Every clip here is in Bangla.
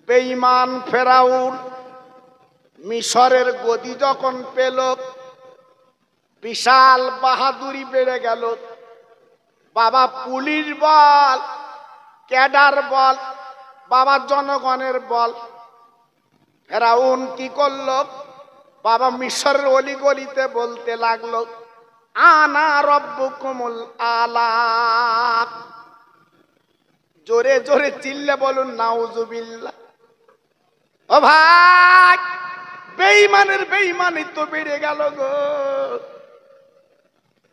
বেঈমান ফেরাউন মিশরের গদি যখন পেল, বিশাল বাহাদুরি বেড়ে গেল। বাবা পুলিশ বল, ক্যাডার বল, বাবা জনগণের বল। ফেরাউন কি করলো? বাবা মিশরের অলিগলিতে বলতে লাগলো, আনা রব্বুকুমুল আলা। জোরে জোরে চিল্লে বলুন নাউজুবিল্লাহ। ও ভাই, বেঈমানের বেঈমানি তো বেড়ে গেল গো।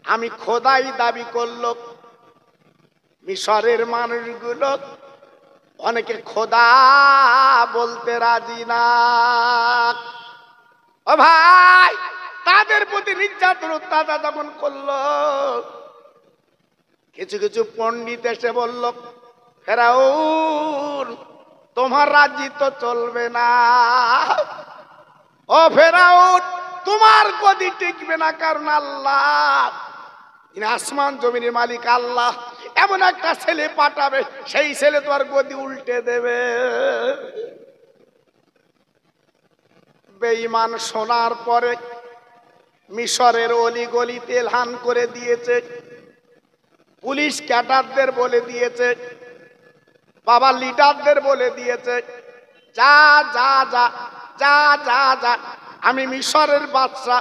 আমি খোদাই দাবি করলো, মিশরের মানুষগুলো অনেকে খোদা বলতে রাজি না। ও ভাই, তাদের প্রতি নির্যাতন অত্যাচার যখন করলো, কিছু কিছু পণ্ডিত এসে বলল, ফেরাউন তোমার রাজি তো চলবে না। ও ফেরাউন, তোমার গদি টিকবে না, কারণ আল্লাহ, আসমান জমিনের মালিক আল্লাহ এমন একটা ছেলে পাঠাবে, সেই ছেলে তোমার গদি উল্টে দেবে। বেঈমান শোনার পরে মিশরের অলিগলিতে এলান করে দিয়েছে, পুলিশ ক্যাডারদের বলে দিয়েছে, বাবা লিডারদের বলে দিয়েছে, যা যা যা যা যা যা, আমি মিশরের বাদশা,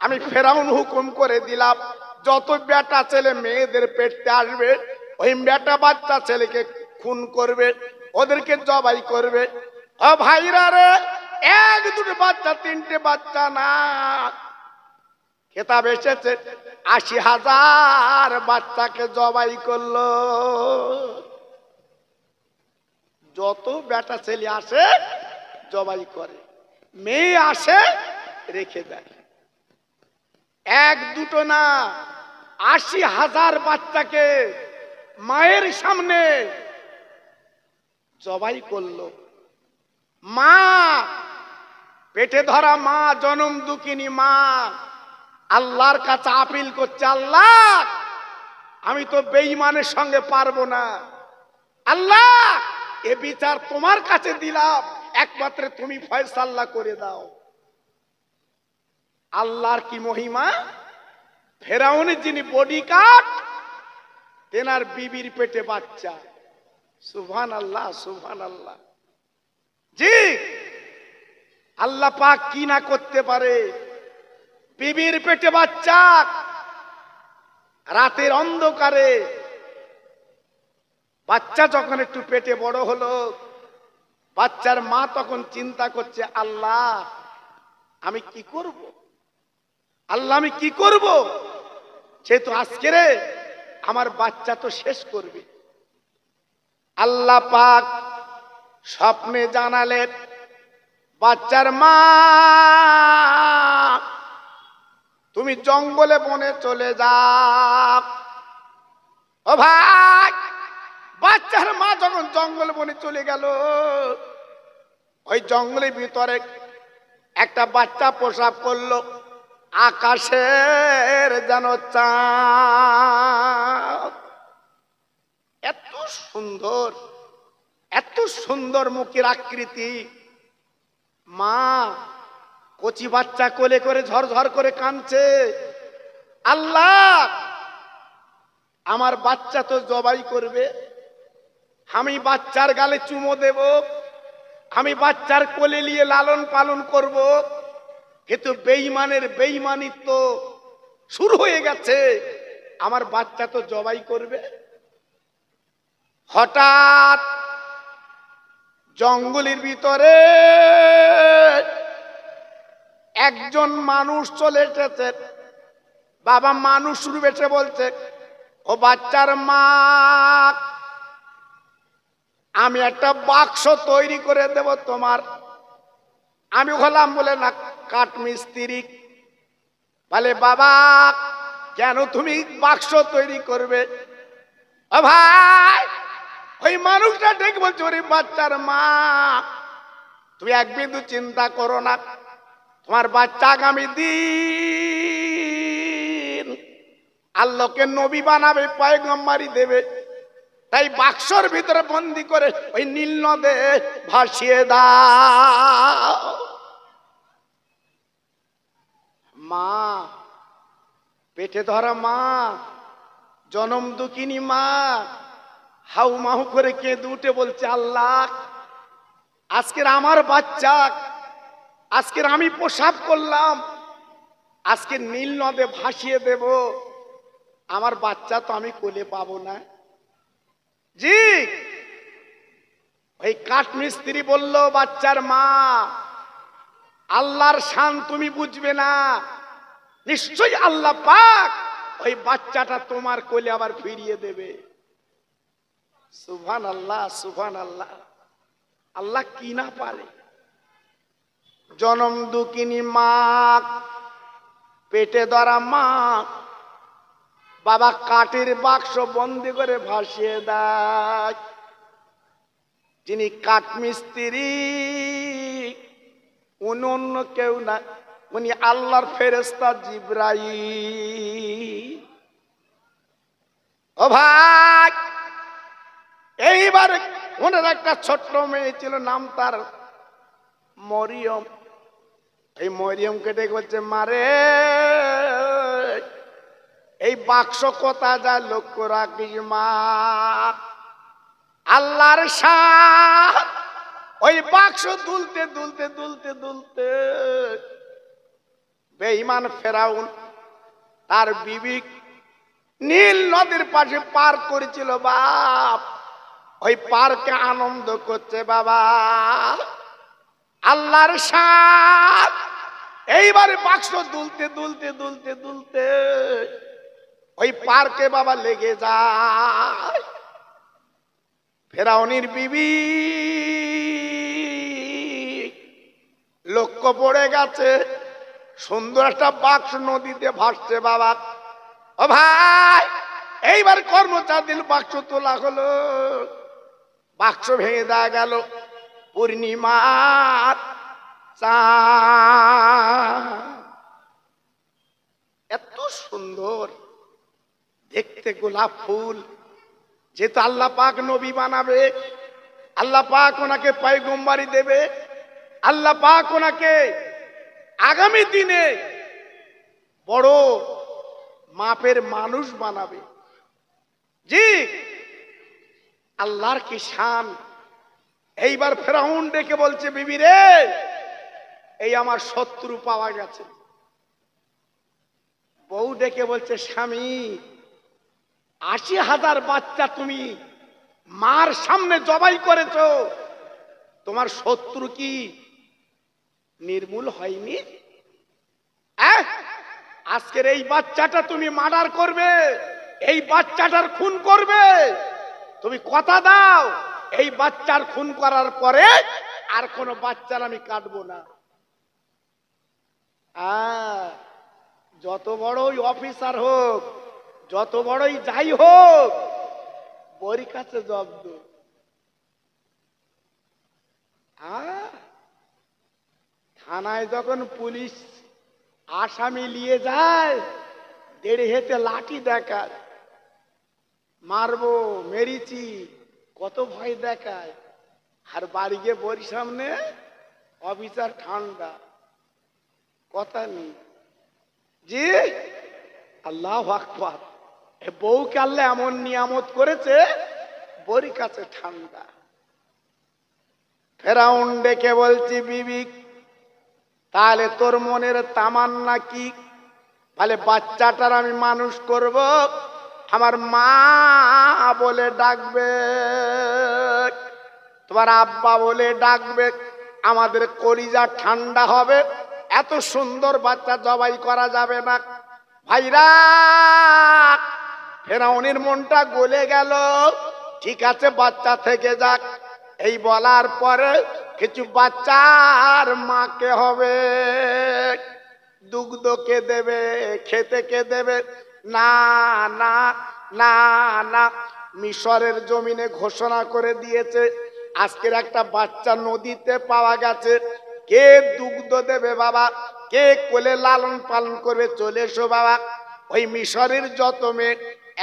আমি ফেরাউন হুকুম করে দিলাম, যত বেটা ছেলে মেয়েদের পেটতে আসবে, ওই বেটা বাচ্চা ছেলেকে খুন করবে, ওদেরকে জবাই করবে। ও ভাইরা রে, এক দুটো বাচ্চা, তিনটে বাচ্চা না, খেতাব এসেছে ৮০,০০০ বাচ্চাকে জবাই করলো। যত বেটা ছেলে আসে জবাই করে, মেয়ে আসে রেখে দেয়। এক দুটো না, ৮০,০০০ বাচ্চাকে মায়ের সামনে জবাই করলো। মা, পেটে ধরা মা, জনম দুঃখিনী মা আল্লাহর কাছে আপিল করছে, আল্লাহ আমি তো বেঈমানের সঙ্গে পারবো না, আল্লাহ এ বিচার তোমার কাছে দিলাম, একমাত্র তুমি ফয়সালা করে দাও। আল্লাহর কি মহিমা! ফেরাউনের যিনি বডিগার্ড, তেনার বিবির পেটে বাচ্চা। সুবহানাল্লাহ, সুবহানাল্লাহ। জি, আল্লাহ পাক কি না করতে পারে। বিবির পেটে বাচ্চা, রাতের অন্ধকারে বাচ্চা যখন একটু পেটে বড় হলো, বাচ্চার মা তখন চিন্তা করছে, আল্লাহ আমি কি করব, আল্লাহ আমি কি করব, সে তো আজকে রে আমার বাচ্চা তো শেষ করবে। আল্লাহ পাক স্বপ্নে জানালেন, বাচ্চার মা তুমি জঙ্গলে বনে চলে যাও। ও ভাই, বাচ্চার মা যখন জঙ্গলে বনে চলে গেল, ওই জঙ্গলের ভিতরে একটা বাচ্চা প্রসাব করলো, আকাশের যেন চাঁদ। এত সুন্দর, এত সুন্দর মুখের আকৃতি। মা কচি বাচ্চা কোলে করে ঝরঝর করে কাঁদছে, আল্লাহ আমার বাচ্চা তো জবাই করবে, আমি বাচ্চার গালে চুমো দেব, আমি বাচ্চার কোলে নিয়ে লালন পালন করব, কিন্তু বেঈমানের বেঈমানিত্ব শুরু হয়ে গেছে, আমার বাচ্চা তো জবাই করবে। হঠাৎ জঙ্গলের ভিতরে একজন মানুষ চলে এসেছে। বাবা মানুষ রূপে এসে বলছে, ও বাচ্চার মা, আমি একটা বাক্স তৈরি করে দেব তোমার। আমি হলাম বলে না কাঠ মিস্ত্রি। বলে বাবা কেন তুমি বাক্স তৈরি করবে? ও ভাই, ওই মানুষটা ঠিক বলছে, ওরে বাচ্চার মা তুমি এক বিন্দু চিন্তা করো না, তোমার বাচ্চা আগামী দিন আল্লাহকে নবী বানাবে, পয়গম্বরী দেবে। তাই বাক্সর ভিতরে বন্দি করে ওই নীল নদে ভাসিয়ে দাও। মা, পেটে ধরা মা, জনম দুঃখিনী মা হাউ মাহু করে কেঁদে উঠে বলছে, আল্লাহ আজকের আমার বাচ্চা, আজকের আমি প্রসাব করলাম, আজকে নীল নদে ভাসিয়ে দেব, আমার বাচ্চা তো আমি কোলে পাবো না। জি, ওই কাঠ মিস্ত্রি বলল, বাচ্চার মা, আল্লাহর শান তুমি বুঝবে না, নিশ্চয়ই আল্লাহ পাক ওই বাচ্চাটা তোমার কোলে আবার ফিরিয়ে দেবে। সুবহানাল্লাহ, সুবহানাল্লাহ। আল্লাহ কি না পারে। জনম দুঃখিনী মা, পেটে ধরা মা, বাবা কাঠের বাক্স বন্দি করে ভাসিয়ে দেয়। যিনি কাঠ মিস্ত্রি, উনি অন্য কেউ না, উনি আল্লাহর ফেরেশতা জিবরাইল। ও ভাই, এইবার ওনার একটা ছোট্ট মেয়ে ছিল, নাম তার মরিয়ম। এই মরিয়মকে ডেকে বলছে, মারে এই বাক্স কোথা যায় লক্ষ্য রাখিস মা, আল্লাহর শান। ওই বাক্স দুলতে দুলতে দুলতে দুলতে বেঈমান ফেরাউন তার বিবি নীল নদীর পাশে পার করেছিল। বাপ, ওই পার্কে আনন্দ করছে বাবা, আল্লাহর শান। এইবারে বাক্স দুলতে দুলতে দুলতে দুলতে ওই পার্কে বাবা লেগে যায়। ফেরাউনের বিবি লক্ষ্য পড়ে গেছে, সুন্দর একটা বাক্স নদীতে ভাসছে বাবা। ও ভাই, এইবার কর্মচারী বাক্স তোলা হলো, বাক্স ভেঙে দেওয়া গেল। পূর্ণিমার চাঁদ, এত সুন্দর দেখতে গোলাপ ফুল। যেহেতু আল্লাহ পাক নবী বানাবে, আল্লাহ পাক ওনাকে পয়গম্বরী দেবে, আল্লাহ পাক ওনাকে আগামী দিনে বড় মাপের মানুষ বানাবে। জি, আল্লাহর কি শান। এইবার ফেরাউন ডেকে বলছে, বিবি রে, এই আমার শত্রু পাওয়া গেছে। বউ ডেকে বলছে, স্বামী ৮০,০০০ বাচ্চা তুমি মার সামনে জবাই করেছো, তোমার শত্রু কি নির্মূল হয়নি? আজকের এই বাচ্চাটা তুমি মার্ডার করবে, এই বাচ্চাটার খুন করবে। তুমি কথা দাও, এই বাচ্চার খুন করার পরে আর কোনো বাচ্চার আমি কাটবো না। যত বড়ই অফিসার হোক, যত বড়ই যাই হোক, বড়ি কাছে জব্দ। থানায় যখন পুলিশ আসামি নিয়ে যায়, 1.5 হাতে লাঠি দেখায়, মারবো মেরেছি কত ভয় দেখায়। আর বাড়ি গিয়ে বড়ির সামনে অফিসার ঠান্ডা, কথা নেই। জি, আল্লাহু আকবার। বউকে আল্লাহ এমন নিয়ামত করেছে, বড়ি কাছে ঠান্ডা। ফেরাউন ডেকে বলছি, বিবি তাহলে তোর মনের তামান্না কি? তাহলে বাচ্চাটার আমি মানুষ করব, আমার মা বলে ডাকবে, তোমার আব্বা বলে ডাকবে, আমাদের কলিজা ঠান্ডা হবে। এত সুন্দর বাচ্চা জবাই করা যাবে না। ভাইরা, ফেরাউনের মনটা গলে গেল। ঠিক আছে, বাচ্চা থেকে যাক। এই বলার পরে কিছু বাচ্চার মাকে হবে, দুগ্ধ কে দেবে, খেতে কে দেবে? না না না না, মিশরের জমিনে ঘোষণা করে দিয়েছে, আজকের একটা বাচ্চা নদীতে পাওয়া গেছে। কে দুগ্ধ দেবে বাবা, কে কোলে লালন পালন করবে? চলে এসো বাবা। ওই মিশরের যত মেয়ে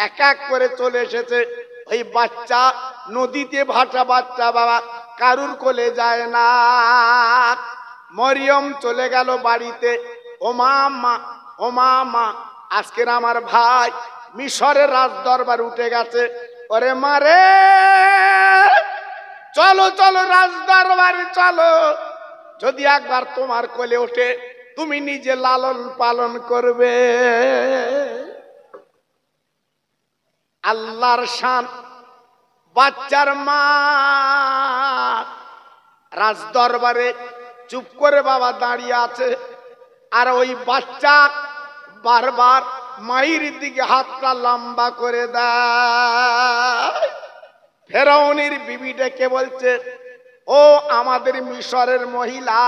এক এক করে চলে এসেছে। ওই বাচ্চা নদীতে ভাসা বাচ্চা বাবা কারুর কোলে যায় না। মরিয়ম চলে গেল বাড়িতে। ও মা মা, ও মা মা, আজকের আমার ভাই মিশরের রাজ দরবার উঠে গেছে। ওরে মারে, চলো চলো রাজ দরবারে চলো, যদি একবার তোমার কোলে ওঠে তুমি নিজে লালন পালন করবে। আল্লাহর শান, বাচ্চার মা রাজ দরবারে চুপ করে বাবা দাঁড়িয়ে আছে, আর ওই বাচ্চা বারবার মায়ের দিকে হাতটা লম্বা করে দেয়। ফেরাউনের বিবি ডেকে বলছে, ও আমাদের মিশরের মহিলা,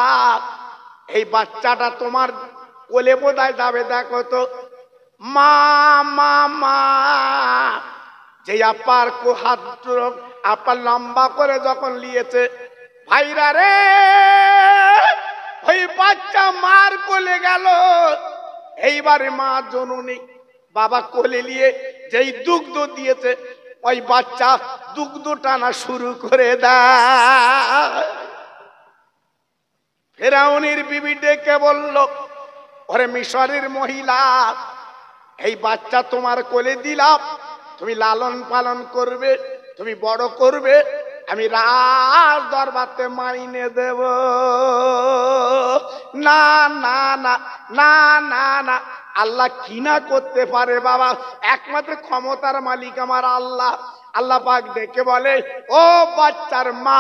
এই বাচ্চাটা তোমার কোলে বোধহয় যাবে, দেখো তো। মা মা মা, যে আপার হাত আপা লম্বা করে যখন নিয়েছে, ভাইরা রে, ওই বাচ্চা মার কোলে গেল। এইবারে মা জননী বাবা কোলে নিয়ে যেই দুগ্ধ দিয়েছে, ওই বাচ্চা দুগ্ধ টানা শুরু করে দেয়। ফেরাউনের বিবি ডেকে বলল, ওরে মিশরের মহিলা, এই বাচ্চা তোমার কোলে দিলাম, তুমি লালন পালন করবে, তুমি বড় করবে, আমি রাজ দরবারে মাইনে দেব। না না না না না না, আল্লাহ কি না করতে পারে বাবা, একমাত্র ক্ষমতার মালিক আমার আল্লাহ। আল্লাহ পাক ডেকে বলে, ও বাচ্চার মা,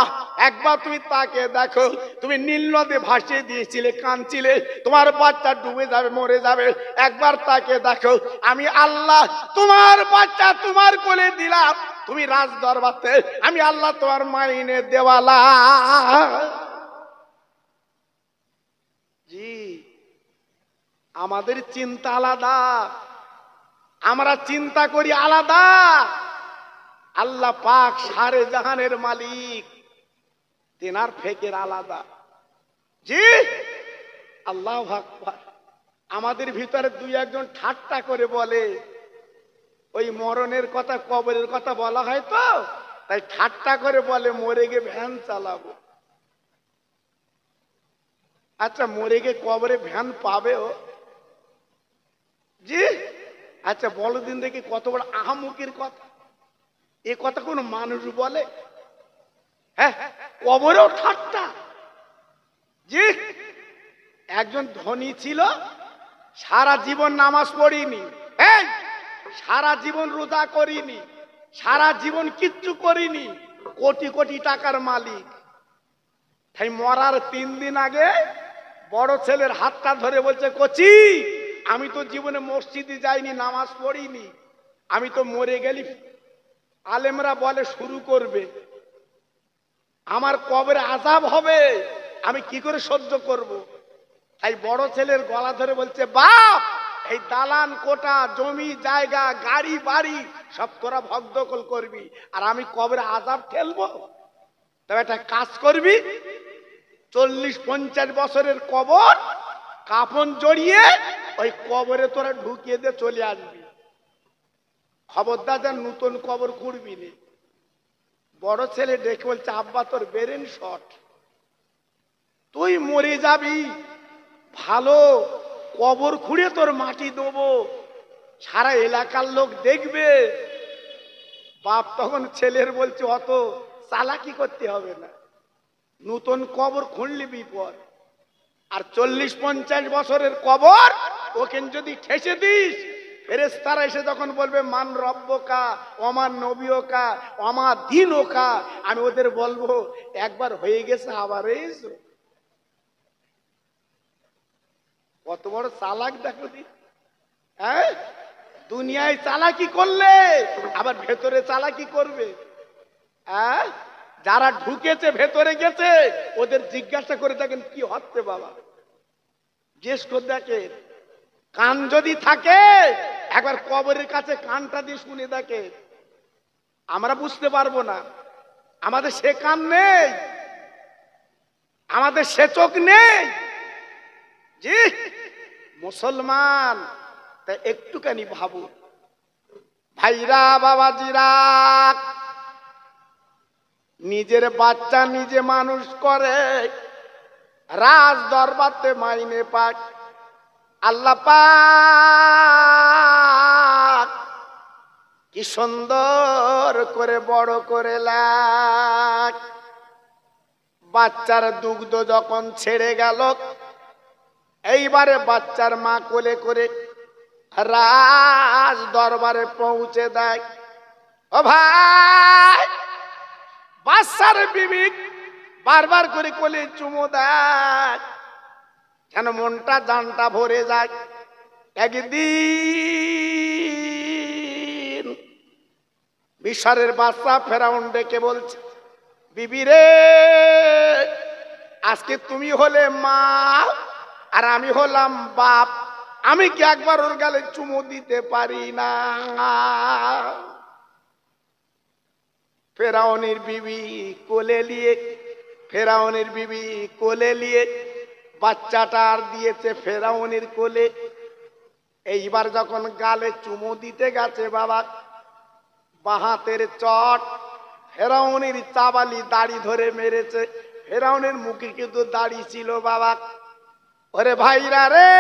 একবার তুমি তাকে দেখো, তুমি নীল নদে ভাসিয়ে দিয়েছিলে, কাঁদছিলে, তোমার বাচ্চা ডুবে যাবে, মরে যাবে, একবার তাকে দেখো, আমি আল্লাহ তোমার বাচ্চা তোমার কোলে দিলাম, তুমি রাজ দরবারে, আমি আল্লাহ তোমার মাইনে দেওয়ালা। জি, আমাদের চিন্তা আলাদা, আমরা চিন্তা করি আলাদা। আল্লাহ পাক সারে জাহানের মালিক, তেনার ফেকের আলাদা। জি, আল্লাহু আকবার। আমাদের ভিতরে দুই একজন ঠাট্টা করে বলে, ওই মরণের কথা, কবরের কথা বলা হয় তো, তাই ঠাট্টা করে বলে মরে গিয়ে ভ্যান চালাবো। আচ্ছা, মরে গিয়ে কবরে ভ্যান পাবে ও? জি, আচ্ছা বলো দিন দেখি, কত বড় আহামুকির কথা। এ কথা কোন মানুষ বলে? হ্যাঁ, কবরেও ঠাট্টা। জি, একজন ধনী ছিল, সারা জীবন নামাজ পড়িনি, এই সারা জীবন রোজা করিনি, সারা জীবন কিচ্ছু করিনি, কোটি কোটি টাকার মালিক। তাই মরার 3 দিন আগে বড় ছেলের হাতটা ধরে বলছে, কচি, আমি তো জীবনে মসজিদে যাইনি, নামাজ পড়িনি, আমি তো মরে গেলি আলেমরা বলে শুরু করবে, আমার কবরে আযাব হবে, আমি কি করে সহ্য করব। তাই বড় ছেলের গলা ধরে বলছে, বাপ, এই দালান কোটা, জমি জায়গা, গাড়ি বাড়ি সব তোরা ভগদখল করবি, আর আমি কবরে আযাব ঠেলবো। তবে একটা কাজ করবি, 40-50 বছরের কবর, কাফন জড়িয়ে ওই কবরে তোরা ঢুকিয়ে দিয়ে চলে আসবি, খবরদার যেন নতুন কবর খুঁড়বি নি। বড় ছেলে ডেকে বলছে, আব্বা তোর ব্রেন শর্ট, তুই মরে যাবি, ভালো কবর খুঁড়ে তোর মাটি দেবো, সারা এলাকার লোক দেখবে। বাপ তখন ছেলের বলছে, অত চালাকি করতে হবে না, নতুন কবর খুঁড়লি বিপদ, আর 40-50 বছরের কবর ওখানে যদি ঠেসে দিস, ফেরেশতারা এসে যখন বলবে মান রব্বকা ওমান নবিয়কা ওমা দীনুকা, আমি ওদের বলবো, একবার হয়ে গেছে আবার এসো। কত বড় চালাক দেখো দি। হ্যাঁ, দুনিয়ায় চালাকি করলে আবার ভেতরে চালাকি করবে। হ্যাঁ, যারা ঢুকেছে ভেতরে গেছে, ওদের জিজ্ঞাসা করে দেখেন কি হচ্ছে বাবা, জ্যেষ্ঠ দেখেন, কান যদি থাকে একবার কবরের কাছে কানটা দিয়ে শুনে দেখে, আমরা বুঝতে পারবো না, আমাদের সে কান নেই, আমাদের সে চোখ নেই। জি, মুসলমান, তা একটুখানি ভাবুন, ভাইরা বাবাজিরা, নিজের বাচ্চা নিজে মানুষ করে, রাজ দরবারতে মাইনে পাক। আল্লাহ পাক কি সুন্দর করে বড় করে লাগ। বাচ্চার দুগ্ধ যখন ছেড়ে গেল, এইবারে বাচ্চার মা কোলে করে রাজ দরবারে পৌঁছে দেয়। ও ভাই, বাচ্চার বিবি বারবার করে কোলে চুমু দেয়, যেন মনটা জানটা ভরে যায়। একদিন মিশরের বাদশা ফেরাউন ডেকে বলছে, বিবি রে, আজকে তুমি হলে মা আর আমি হলাম বাপ, আমি কি একবার ওর গালে চুমু দিতে পারি না? ফেরাউনের বিবি কোলে নিয়ে বাচ্চাটা আর দিয়েছে ফেরাউনের কোলে। এইবার যখন গালে চুমু দিতে গেছে বাবা, বাহাতের চট ফেরাউনের চাবালি দাড়ি ধরে মেরেছে। ফেরাউনের মুখে কিন্তু দাড়ি ছিল বাবা। ওরে ভাইরা রে,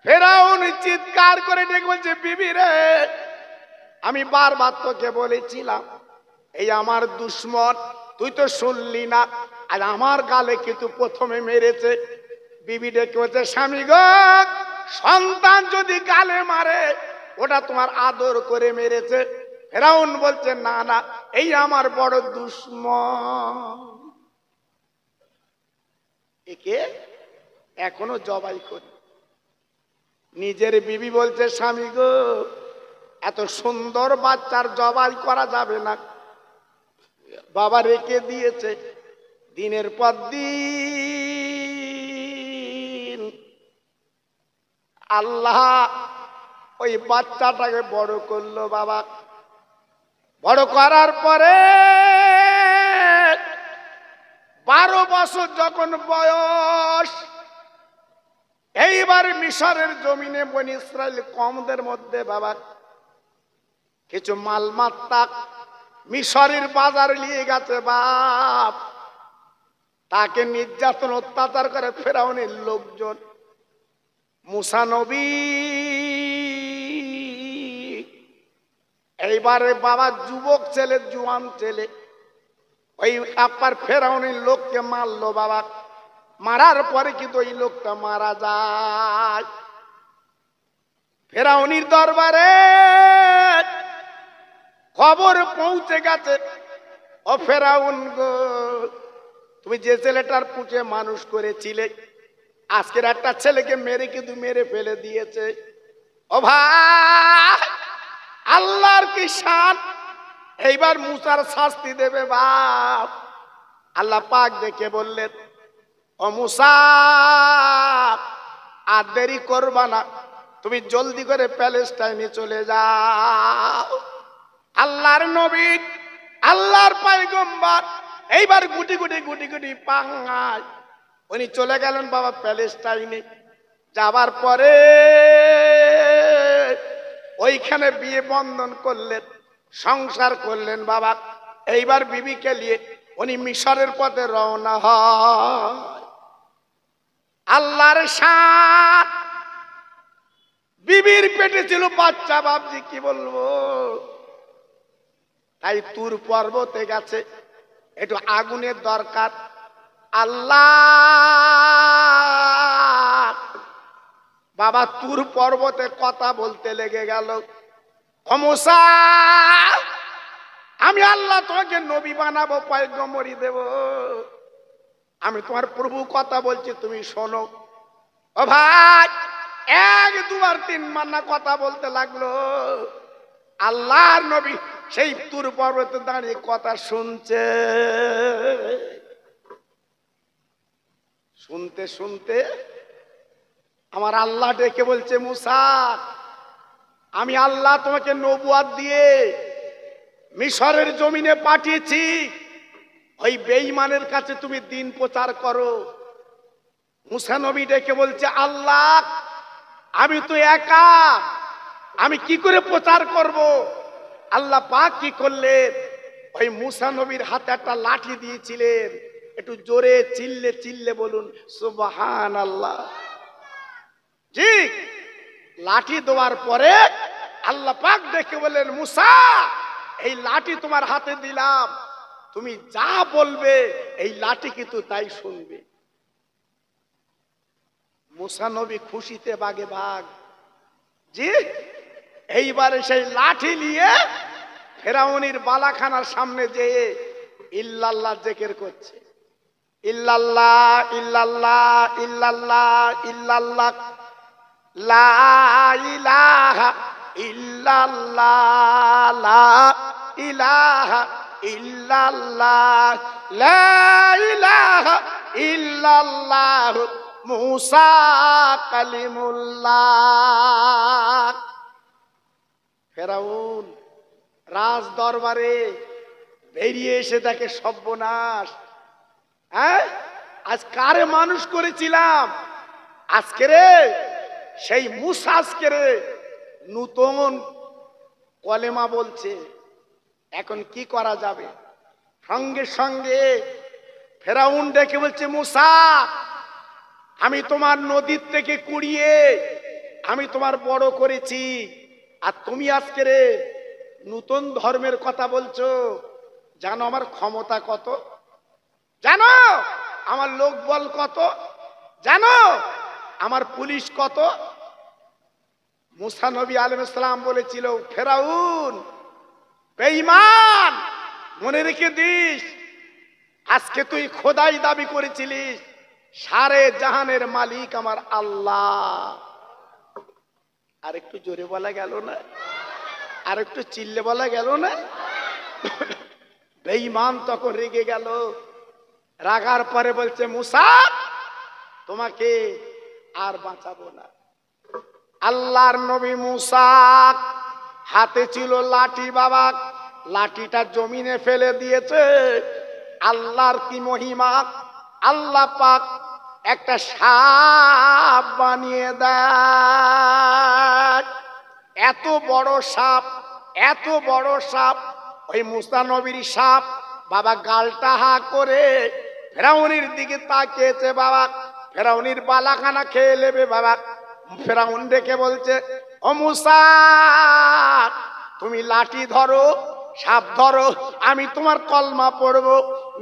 ফেরাউন চিৎকার করে ডেকে বলছে, বিবি রে, আমি বারবার তোকে বলেছিলাম এই আমার দুশ্মন, তুই তো শুনলি না, আর আমার গালে কিন্তু প্রথমে মেরেছে। বিবি ডেকে বলছে, স্বামী গো, সন্তান যদি গালে মারে ওটা তোমার আদর করে মেরেছে। ফেরাউন বলছে, না না, এই আমার বড় দুশ্মন, একে এখনো জবাই করি। নিজের বিবি বলছে, স্বামী গো, এত সুন্দর বাচ্চার জবাই করা যাবে না, বাবা রেখে দিয়েছে। দিনের পর দিন আল্লাহ ওই বাচ্চাটাকে বড় করলো বাবা। বড় করার পরে 12 বছর যখন বয়স, এইবার মিশরের জমিনে বনি ইসরাইল কমদের মধ্যে বাবা কিছু মালমাত্তা মিশরের বাজারে নিয়ে গেছে বাপ। তাকে নির্যাতন অত্যাচার করে ফেরাউনের লোকজন। মুসা নবী এইবারে বাবা যুবক ছেলে, জুয়ান ছেলে, ওই আপনার ফেরাউনের লোককে মারলো বাবা। মারার পরে কিন্তু ওই লোকটা মারা যায়। ফেরাউনির দরবারে খবর পৌঁছে গেছে, ও ফেরাউন গো, তুমি যে ছেলেটার পুঁচে মানুষ করেছিলে, আজকের একটা ছেলেকে মেরে কিন্তু মেরে ফেলে দিয়েছে। ও ভাই, আল্লাহর কি শান, এইবার মুসার শাস্তি দেবে বাপ। আল্লাহ পাক দেখে বললেন, ও মুসা, আর দেরি করবা না, তুমি জলদি করে প্যালেস্টাইনে চলে যাও। আল্লাহর নবী, আল্লাহর পয়গম্বর এইবার গুটি গুটি পাঙ্গায় উনি চলে গেলেন বাবা প্যালেস্টাইনে। যাবার পরে ওইখানে বিয়ে বন্ধন করলেন, সংসার করলেন বাবা। এইবার বিবিকে নিয়ে উনি মিশরের পথে রওনা হয়। আল্লাহর শান, বিবির পেটে ছিল বাচ্চা, বাপজি কি বলবো। তাই তুর পর্বতে গেছে, একটু আগুনের দরকার। আল্লাহ বাবা তুর পর্বতে কথা বলতে লেগে গেল, ও মুসা, আমি আল্লাহ তোমাকে নবী বানাবো, পয়গম্বরী দেব, আমি তোমার প্রভু কথা বলছি, তুমি শোনো। ও ভাই, 1 2 আর 3 মান্না কথা বলতে লাগলো। আল্লাহর নবী সেই তুর পর্বতে দাঁড়িয়ে কথা শুনছে। শুনতে শুনতে আমার আল্লাহ ডেকে বলছে, মুসা, আমি আল্লাহ তোমাকে নবুয়াত দিয়ে মিশরের জমিনে পাঠিয়েছি, ওই বেঈমানের কাছে তুমি দিন প্রচার করো। মুসা নবী ডেকে বলছে, আল্লাহ, আমি তো একা, আমি কি করে প্রচার করব? আল্লাহ পাক কি করলেন, ওই মুসা নবীর হাতে একটা লাঠি দিয়েছিলেন। একটু জোরে চিল্লে চিল্লে বলুন সুবহানাল্লাহ। জি, লাঠি দেওয়ার পরে আল্লাহ পাক দেখে বললেন, মুসা এই লাঠি তোমার হাতে দিলাম, তুমি যা বলবে এই লাঠি কিন্তু তাই শুনবে। মুসা নবী খুশিতে বাগে বাগ। জি, এইবারে সেই লাঠি নিয়ে ফেরাউনির বালাখানার সামনে যেয়ে ইল্লাল্লাহ জিকির করছে। ইল্লাল্লাহ ইল্লাল্লাহ ইল্লাল্লাহ ইল্লাল্লাহ লা ইলাহা ইল্লাল্লাহ লা ইলাহা ইল্লাল্লাহ লা ইলাহা ইল্লাল্লাহ মুসা কালিমুল্লাহ। ফেরাউন রাজ দরবারে বেরিয়ে এসে দেখে সর্বনাশ। হ্যাঁ, আজ কারে মানুষ করেছিলাম, আজকে রে সেই মুসা আজকে রে নূতন কলেমা বলছে, এখন কি করা যাবে? সঙ্গে সঙ্গে ফেরাউন ডেকে বলছে, মুসা আমি তোমার নদীর থেকে কুড়িয়ে আমি তোমার বড় করেছি, আর তুমি আজকে রে নূতন ধর্মের কথা বলছো। জানো আমার ক্ষমতা কত? জানো আমার লোকবল কত? জানো আমার পুলিশ কত? মুসা নবী আলাইহিস সালাম বলেছিল, ফেরাউন বেঈমান, মনে রেখে দিস, আজকে তুই খোদাই দাবি করেছিলিস, সারে জাহানের মালিক আমার আল্লাহ। আর একটু জোরে বলা গেল না? আর একটু চিল্লে বলা গেল না? বেঈমান তখন রেগে গেল। রাগার পরে বলছে, মুসা তোমাকে আর বাঁচাবো না। আল্লাহর নবী মুসা হাতে ছিল লাঠি, বাবা লাঠিটা জমিনে ফেলে দিয়েছে। আল্লাহর কি মহিমা, আল্লাহ পাক একটা সাপ বানিয়ে দেয়। এত বড় সাপ, এত বড় সাপ, ওই মুসা নবীর সাপ বাবা গালটা হা করে ফেরাউনের দিকে তাকিয়েছে। বাবা ফেরাউনির বালাখানা খেয়ে নেবে। বাবা ফেরাউন দেখে বলছে, ও মুসা তুমি লাঠি ধরো, সাপ ধরো, আমি তোমার কলমা পড়বো।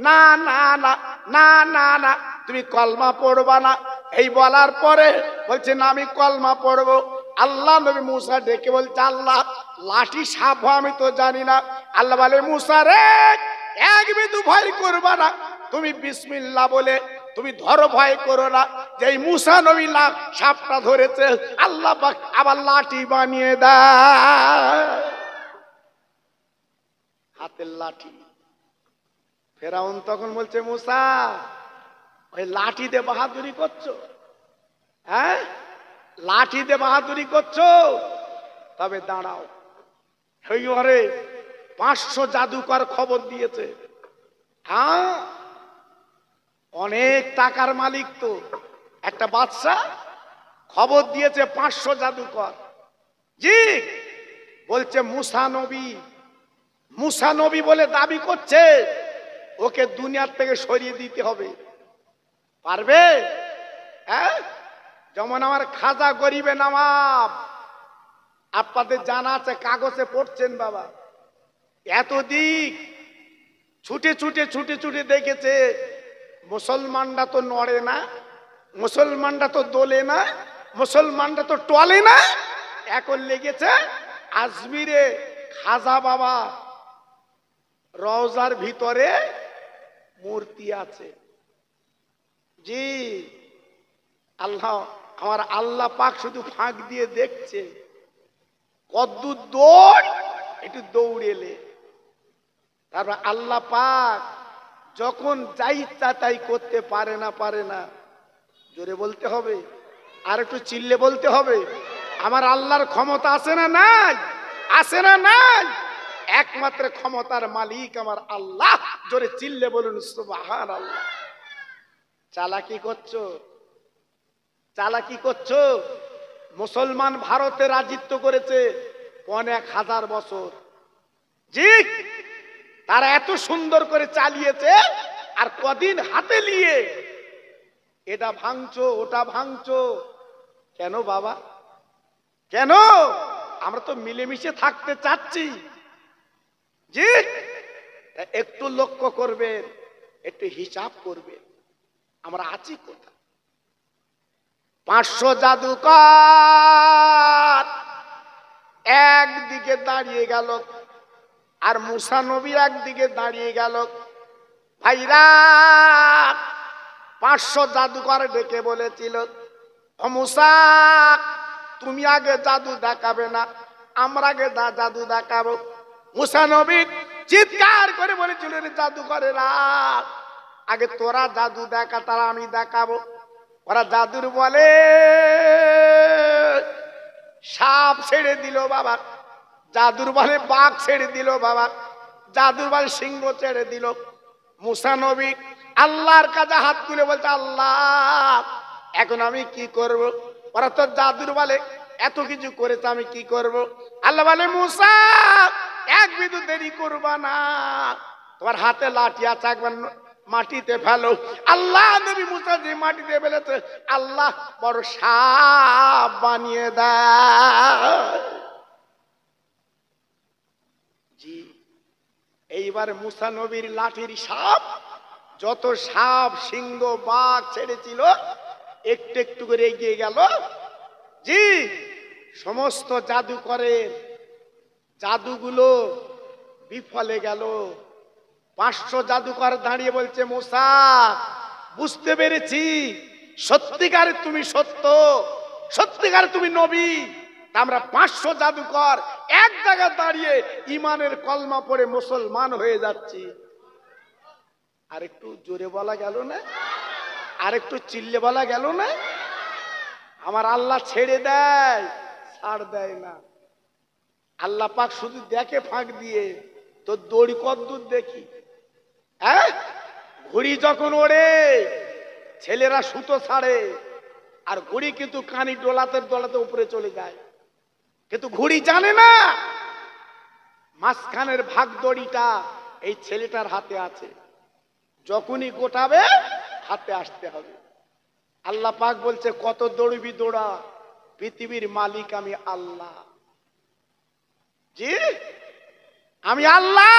না না না না না না, তুমি কলমা পড়বা না। এই বলার পরে বলছে, না আমি কলমা পড়বো। আল্লাহ নবী মুসা ডেকে বলছে, আল্লাহ লাঠি সাপ আমি তো জানি না। আল্লাহ বলে, মুসা রে এক বিন্দু ভয় করবা না, তুমি বিসমিল্লাহ বলে তুমি ধরো, ভয় করো না। যেই মুসা নবী সাপটা ধরেছে, আল্লাহ পাক আবার লাঠি বানিয়ে দেয়, হাতের লাঠি। ফেরাউন তখন বলছে, মুসা ওই লাঠি দিয়ে বাহাদুরি করছো? হ্যাঁ, লাঠি দিয়ে বাহাদুরি করছো? তবে দাঁড়াও। ওই ঘরে 500 জাদুকর খবর দিয়েছে। হ্যাঁ, অনেক টাকার মালিক তো একটা বাদশা, খবর দিয়েছে 500 জাদুকর। জি, বলছে মুসা নবী, মুসা নবী বলে দাবি করছে, ওকে দুনিয়ার থেকে সরিয়ে দিতে হবে। পারবে? হ্যাঁ, যেমন আমার খাজা গরিবে নওয়াব, আপনাদের জানা আছে, কাগজে পড়ছেন বাবা, এত দিক ছুটে ছুটে ছুটে ছুটে দেখেছে মুসলমানরা তো নড়ে না, মুসলমানরা তো দোলে না, মুসলমানরা তো টলে না। এখন লেগেছে আজমিরে খাজা বাবা রওজার ভিতরে মূর্তি আছে। জি, আল্লাহ, আমার আল্লাহ পাক শুধু ফাঁক দিয়ে দেখছে, কদ্দূর দৌড়, একটু দৌড়েলে। তারপর আল্লাহ পাক যখন যাই ইচ্ছা তাই করতে পারে না, পারে না। জোরে বলতে হবে, আর একটু চিল্লে বলতে হবে, আমার আল্লাহর ক্ষমতা আছে না নাই? আছে না নাই? একমাত্র ক্ষমতার মালিক আমার আল্লাহ। জোরে চিল্লে বলুন সুবহানাল্লাহ। চালাকি করছো, চালাকি করছো, মুসলমান ভারতে রাজত্ব করেছে 1000 বছর। জি, তারা এত সুন্দর করে চালিয়েছে, আর কদিন হাতে নিয়ে এটা ভাঙছো ওটা ভাঙছো কেন বাবা? কেন? আমরা তো মিলেমিশে থাকতে চাচ্ছি। জি, একটু লক্ষ্য করবেন, একটু হিসাব করবেন, আমরা আছি কোথায়। 500 জাদুকর একদিকে দাঁড়িয়ে গেল, আর মুসা নবী একদিকে দাঁড়িয়ে গেল। ভাইরা, 500 জাদুকর ডেকে বলেছিল, ও মুসা, তুমি আগে জাদু দেখাবে না, আমরা আগে জাদু দেখাবো। মুসা নবী চিৎকার করে বলেছিল, জাদুকরেরা আগে তোরা জাদু দেখা, তারা আমি দেখাবো। ওরা জাদুর বলে সাপ ছেড়ে দিল বাবা, জাদুর বলে বাঘ ছেড়ে দিল বাবা, জাদুর বলে সিংহ ছেড়ে দিল। মুসা নবী আল্লাহর কাছে হাত তুলে বলছে, আল্লাহ এখন আমি কি করব? ওরা তো জাদুর বলে এত কিছু করেছে, আমি কি করব? আল্লাহ বলে, মুসা এক বিন্দু দেরি করবা না, তোমার হাতে লাঠি আছে, একবার মাটিতে ফেলো। আল্লাহ নবী মুসা যে মাটিতে ফেলেছে, আল্লাহ বড় সাপ বানিয়ে দেয়। জি, এইবার মুসা নবীর লাঠির সাপ, যত সাপ সিংহ বাঘ ছেড়েছিল একটু একটু করে এগিয়ে গেল। জি, সমস্ত জাদু করে জাদুগুলো বিফলে গেল। 500 জাদুকর দাঁড়িয়ে বলছে, মুসা বুঝতে পেরেছি সত্যিকারে তুমি সত্য, সত্যিকারে তুমি নবী। আমরা 500 জাদুকর এক জায়গায় দাঁড়িয়ে ইমানের কলমা পড়ে মুসলমান হয়ে যাচ্ছি। আর একটু জোরে বলা গেল না? আর একটু চিল্লে বলা গেল না? আমার আল্লাহ ছেড়ে দেয়, ছাড় দেয় না। আল্লাহ পাক শুধু দেখে ফাঁক দিয়ে, তোর দড়ি কদ্দূর দেখি। হ্যাঁ, ঘুড়ি যখন ওড়ে ছেলেরা সুতো ছাড়ে, আর ঘুড়ি কিন্তু কানি ডোলাতে ডোলাতে উপরে চলে যায়, কিন্তু ঘুড়ি জানে না মাঝখানের ভাগ দড়িটা এই ছেলেটার হাতে আছে, যখনই গোটাবে হাতে আসতে হবে। আল্লাহ পাক বলছে, কত দৌড়বি দৌড়া, পৃথিবীর মালিক আমি আল্লাহ। জি, আমি আল্লাহ,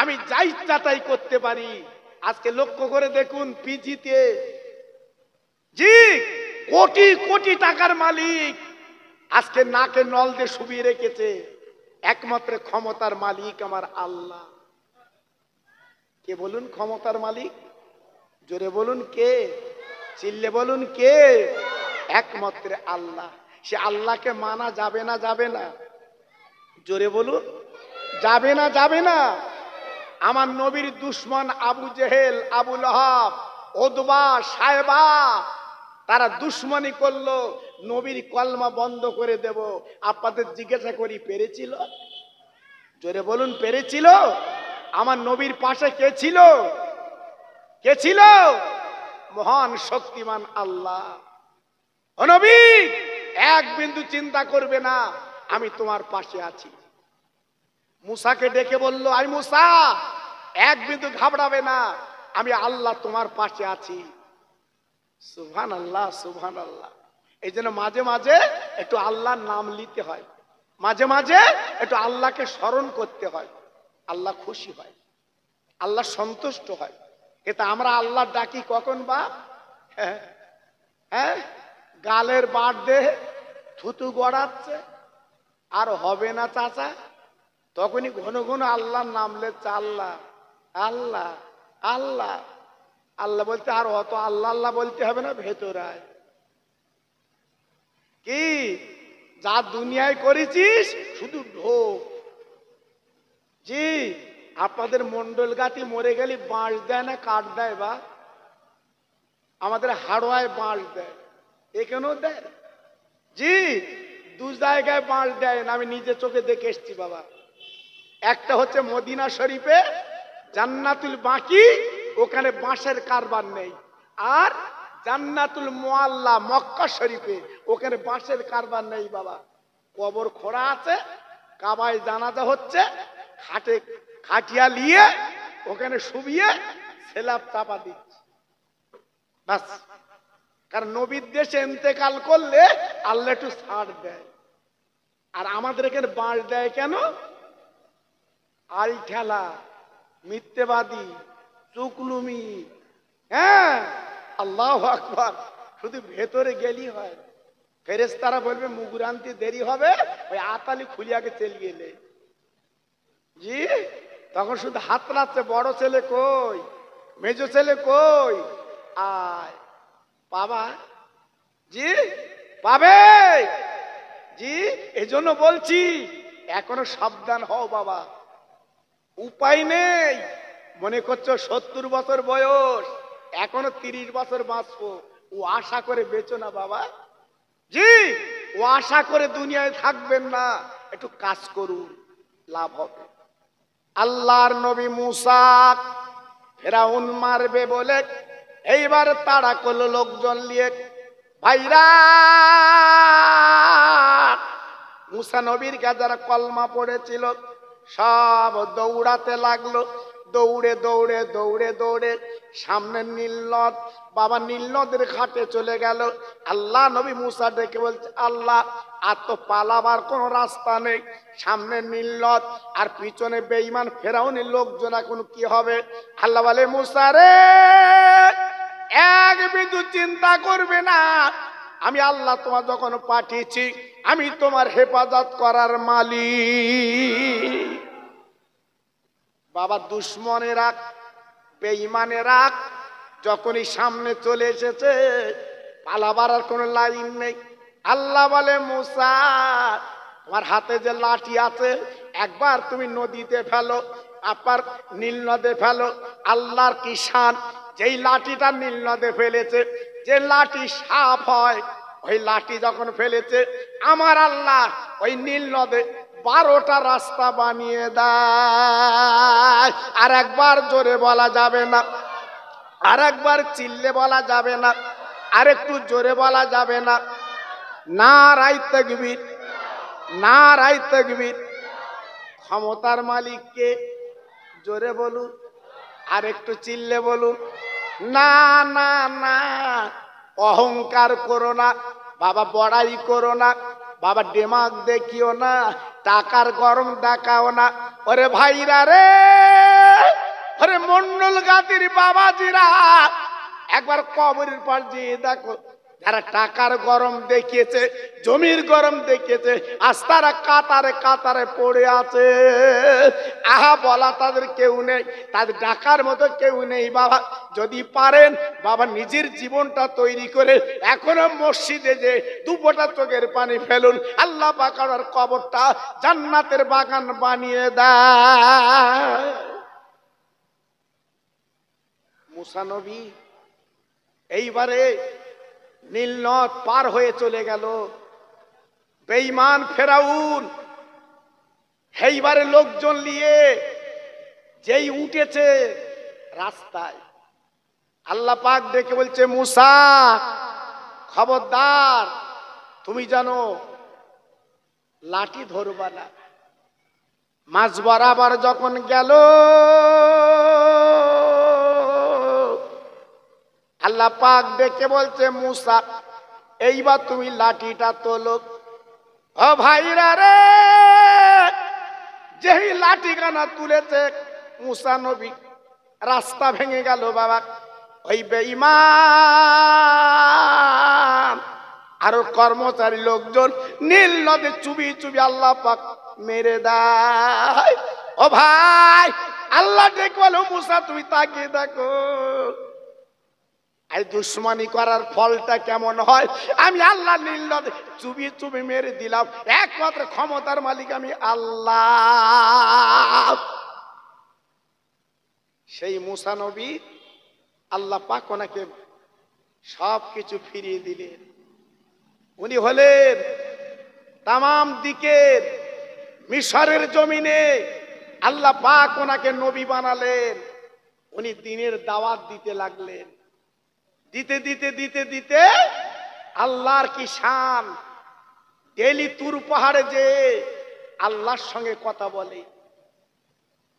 আমি যা ইচ্ছা তাই করতে পারি। আজকে লক্ষ্য করে দেখুন, পিজিতে জি কোটি কোটি টাকার মালিক আজকে নাকে নল দিয়ে শুবিয়ে রেখেছে। একমাত্র ক্ষমতার মালিক আমার আল্লাহ। কে বলুন ক্ষমতার মালিক? জোরে বলুন কে? চিল্লে বলুন কে? একমাত্র আল্লাহ। সে আল্লাহকে মানা যাবে না? যাবে না? জোরে বলুন, যাবে না? যাবে না? আমার নবীর দুশ্মন আবু জেহেল, আবু লাহাব, উতবা, সায়বা, তারা দুশ্মনী করলো, নবীর কলমা বন্ধ করে দেব। আপনাদের জিজ্ঞাসা করি, পেরেছিল? জোরে বলুন, পেরেছিল? আমার নবীর পাশে কে ছিল? কে ছিল? মহান শক্তিমান আল্লাহ। ও নবী, এক বিন্দু চিন্তা করবে না, আমি তোমার পাশে আছি। মুসাকে ডেকে বলল, আই মুসা, এক বিন্দু ঘাবড়াবে না, আমি আল্লাহ তোমার পাশে আছি। সুবহানাল্লাহ, সুবহানাল্লাহ। এই জন্য মাঝে মাঝে একটু আল্লাহর নাম নিতে হয়, মাঝে মাঝে একটু আল্লাহকে স্মরণ করতে হয়। আল্লাহ খুশি হয়, আল্লাহ সন্তুষ্ট হয়। এটা আমরা আল্লাহ ডাকি কখন বাপ? হ্যাঁ, গালের বাট দে থুতু গড়াচ্ছে, আর হবে না চাচা, তখনই ঘন ঘন আল্লাহর নাম লেচ্ছে, আল্লাহ আল্লাহ আল্লাহ আল্লাহ বলতে। আর অত আল্লাহ আল্লাহ বলতে হবে না, ভেতরায় কি যা দুনিয়ায় করেছিস শুধু ঢোক। জি, আপনাদের মন্ডল গাতি মরে গেলে বাঁশ দেয় না কাঠ দেয়? বা আমাদের হাড়োয়ায় বাঁশ দেয়, এখানেও দেয়। জি, দু জায়গায় বাঁশ দেয় না, আমি নিজে চোখে দেখে এসছি বাবা। একটা হচ্ছে মদিনা শরীফে জান্নাতুল বাকি, ওখানে বাঁশের কারবার নেই। আর জান্নাতুল মুআল্লা মক্কা শরীফে, ওখানে বাঁশের কারবার নেই বাবা, কবর খোঁড়া আছে, কাবায় জানাজা হচ্ছে, খাটে খাটিয়া নিয়ে ওখানে শুবিয়ে সেলাব চাপা দিচ্ছে বাস। কারণ নবীর দেশে ইন্তেকাল করলে আল্লাহ একটু ছাড় দেয়, আর আমাদের এখানে বাঁশ দেয় কেন? আল ঠেলা, মিথ্যেবাদী, চুকলুমি। হ্যাঁ, আল্লাহু আকবার। শুধু ভেতরে গেলি হয়, ফেরেশতারা বলবে মুগুর আনতে দেরি হবে, ওই আতালি খুলিয়াকে চলে গেলে জি, তখন শুধু হাত নাড়ছে, বড় ছেলে কই, মেজো ছেলে কই, আয় বাবা জি, পাবে জি। এজন্য বলছি এখনো সাবধান হও বাবা, উপায় নেই। মনে করছো 70 বছর বয়স, এখনো 30 বছর বাঁচবো, ও আশা করে বেঁচো না বাবা জি। ও আশা করে দুনিয়ায় থাকবেন না, একটু কাজ করুন, লাভ হবে। আল্লাহর নবী মুসা ফেরাউন মারবে বলে এইবার তাড়া করলো লোকজন নিয়ে। ভাইরা, মুসা নবীর কাছে যারা কলমা পড়েছিল সব দৌড়াতে লাগলো, দৌড়ে দৌড়ে দৌড়ে দৌড়ে সামনে নীলনদ, বাবা নীলনদের ঘাটে চলে গেল। আল্লাহ নবী মুসা ডেকে বলছে, আল্লাহ আর তো পালাবার কোন রাস্তা নেই, সামনে নীলনদ আর পিছনে বেঈমান ফেরাউনের লোকজন, এখন কি হবে? আল্লাহ বলে, মুসা রে, এক বিন্দু চিন্তা করবে না, আমি আল্লাহ তোমার যখন পাঠিয়েছি, আমি তোমার হেফাজত করার মালিক। বাবা দুশ্মনেরা, বেঈমানেরা যখনই সামনে চলে এসেছে, পালাবার আর কোনো লাইন নেই। আল্লাহ বলে, মুসা তোমার হাতে যে লাঠি আছে, একবার তুমি নদীতে ফেলো, আবার নীল নদে ফেলো। আল্লাহর কি শান, যেই লাঠিটা নীল নদে ফেলেছে, যে লাঠি সাপ হয়, ওই লাঠি যখন ফেলেছে, আমার আল্লাহ ওই নীল নদে 12টা রাস্তা বানিয়ে দেয়। আর একবার জোরে বলা যাবে না, আর একবার চিল্লে বলা যাবে না, আর একটু জোরে বলা যাবে না। নারায়ে তাকবীর, নারায়ে তাকবীর। ক্ষমতার মালিককে, জোরে বলুন, আর একটু চিল্লে বলুন। না না না, অহংকার করো না বাবা, বড়াই করো না বাবা, দিমাগ দেখিও না, টাকার গরম দেখাও না। ওরে ভাইরা রে, ওরে মন্ডল গাতির বাবাজিরা, একবার কবরের পর যেয়ে দেখো, যারা টাকার গরম দেখিয়েছে, জমির গরম দেখিয়েছে, আজ তারা কাতারে কাতারে পড়ে আছে। আহা বলা তাদের কেউ নেই, তাদের ডাকার মতো কেউ নেই বাবা। যদি পারেন বাবা, নিজের জীবনটা তৈরি করে এখনো মসজিদে যে 2 ফোঁটা চোখের পানি ফেলুন, আল্লাহ পাক আর কবরটা জান্নাতের বাগান বানিয়ে দেয়। মুসা নবী এইবারে নীল নদ পার হয়ে চলে গেল। বেঈমান ফেরাউন এইবারে লোকজন নিয়ে যেই উঠেছে রাস্তায়, আল্লাহ পাক ডেকে বলছে, মুসা খবরদার, তুমি জানো লাঠি ধরবা না। মাঝ বরাবর যখন গেল, আল্লাহ পাক ডেকে বলছে, মুসা এইবার তুমি লাঠিটা তোলো। ও ভাইরা রে, যেই লাঠিখানা তুলেছে মুসা নবী, রাস্তা ভেঙে গেল বাবা। ওই বেঈমান আর কর্মচারী লোকজন নীল নদে চুবি চুবি আল্লাহ পাক মেরে দেয়। ও ভাই, আল্লাহ ডেকে বলো, মুসা তুমি তাকিয়ে দেখো, এই দুশ্মনী করার ফলটা কেমন হয়। আমি আল্লাহ নীল নদে চুবি চুবি মেরে দিলাম, একমাত্র ক্ষমতার মালিক আমি আল্লাহ। সেই মুসা নবী, আল্লাহ পাক ওনাকে সব কিছু ফিরিয়ে দিলেন। উনি হলেন তামাম দিকের মিশরের জমিনে আল্লাহ পাক ওনাকে নবী বানালেন। উনি দ্বীনের দাওয়াত দিতে লাগলেন। দিতে দিতে দিতে দিতে আল্লাহর কি শান, ডেলি তুর পাহাড়ে যে আল্লাহর সঙ্গে কথা বলে।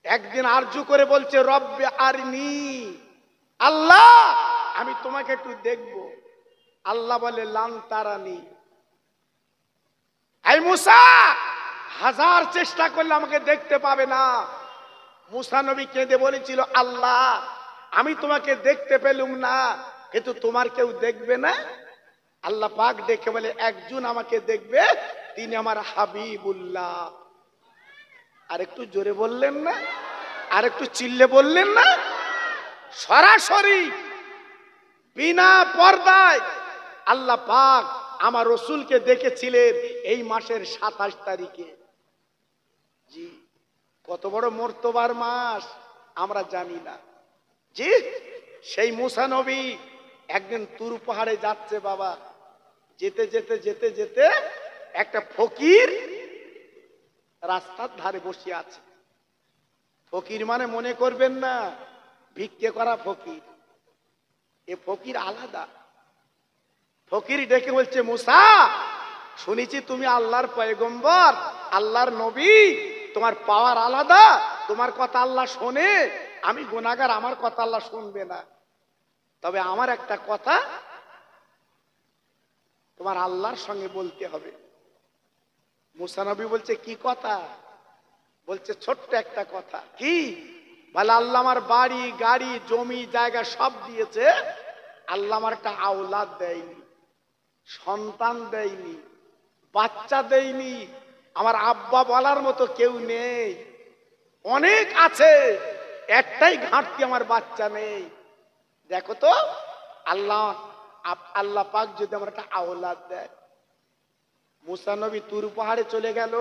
একদিন আরজু করে বলছে রব্বে আরিনি, আল্লাহ আমি তোমাকে একটু দেখব। আল্লাহ বলে লান তারানি, এই মুসা হাজার চেষ্টা করলে আমাকে দেখতে পাবে না। মুসা নবী কেঁদে বলেছিল আল্লাহ আমি তোমাকে দেখতে পেলুম না, কিন্তু তোমার কেউ দেখবে না? আল্লাহ পাক দেখে বলে একজন আমাকে দেখবে, তিনি আমার হাবিবুল্লাহ। আর একটু জোরে বললেন না? আর একটু চিল্লে বললেন না? সরাসরি বিনা পর্দায় আল্লাহ পাক আমার রসুলকে দেখেছিলেন এই মাসের 27 তারিখে। জি, কত বড় মর্তবার মাস আমরা জানি না। জি, সেই মুসা নবী একদিন তুর পাহাড়ে যাচ্ছে বাবা, যেতে যেতে যেতে যেতে একটা ফকির রাস্তার ধারে বসে আছে। ফকির মানে মনে করবেন না ভিক্ষে করা ফকির, এ ফকির আলাদা। ফকির ডেকে বলছে মুসা, শুনেছি তুমি আল্লাহর পয়গম্বর, আল্লাহর নবী, তোমার পাওয়ার আলাদা, তোমার কথা আল্লাহ শোনে। আমি গুনাহগার, আমার কথা আল্লাহ শুনবে না, তবে আমার একটা কথা তোমার আল্লাহর সঙ্গে বলতে হবে। মুসা নবী বলছে কি কথা? বলছে ছোট্ট একটা কথা। কি? বলে আল্লাহ আমার বাড়ি গাড়ি জমি জায়গা সব দিয়েছে, আল্লাহ আমার একটা আওলাদ দেয়নি, সন্তান দেয়নি, বাচ্চা দেয়নি। আমার আব্বা বলার মতো কেউ নেই, অনেক আছে, একটাই ঘাটতি, আমার বাচ্চা নেই। দেখো তো আল্লাহ পাক যদি আমার একটা আওলাদ দেয়। মুসা নবী তুর পাহাড়ে চলে গেল।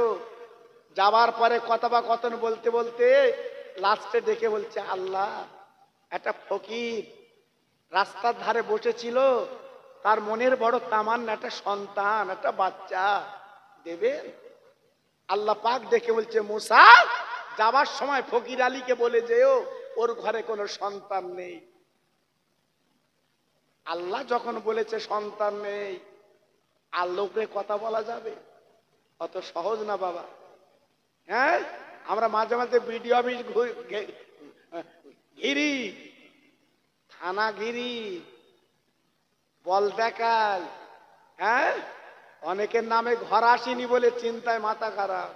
যাবার পরে কথা বা কথন বলতে বলতে লাস্টে ডেকে বলছে আল্লাহ একটা ফকির রাস্তার ধারে বসেছিল, তার মনের বড় তামান্না একটা সন্তান, একটা বাচ্চা দেবেন? আল্লাহ পাক দেখে বলছে মুসা যাবার সময় ফকির আলীকে বলে যেও ওর ঘরে কোনো সন্তান নেই। আল্লাহ যখন বলেছে সন্তান নেই, আল্লাহকে কথা বলা যাবে? অত সহজ না বাবা। হ্যাঁ, আমরা মাঝে মাঝে বিডিও অফিস ঘিরি, থানা ঘিরি, বল দেখাল, হ্যাঁ, অনেকের নামে ঘর আসেনি বলে চিন্তায় মাথা খারাপ।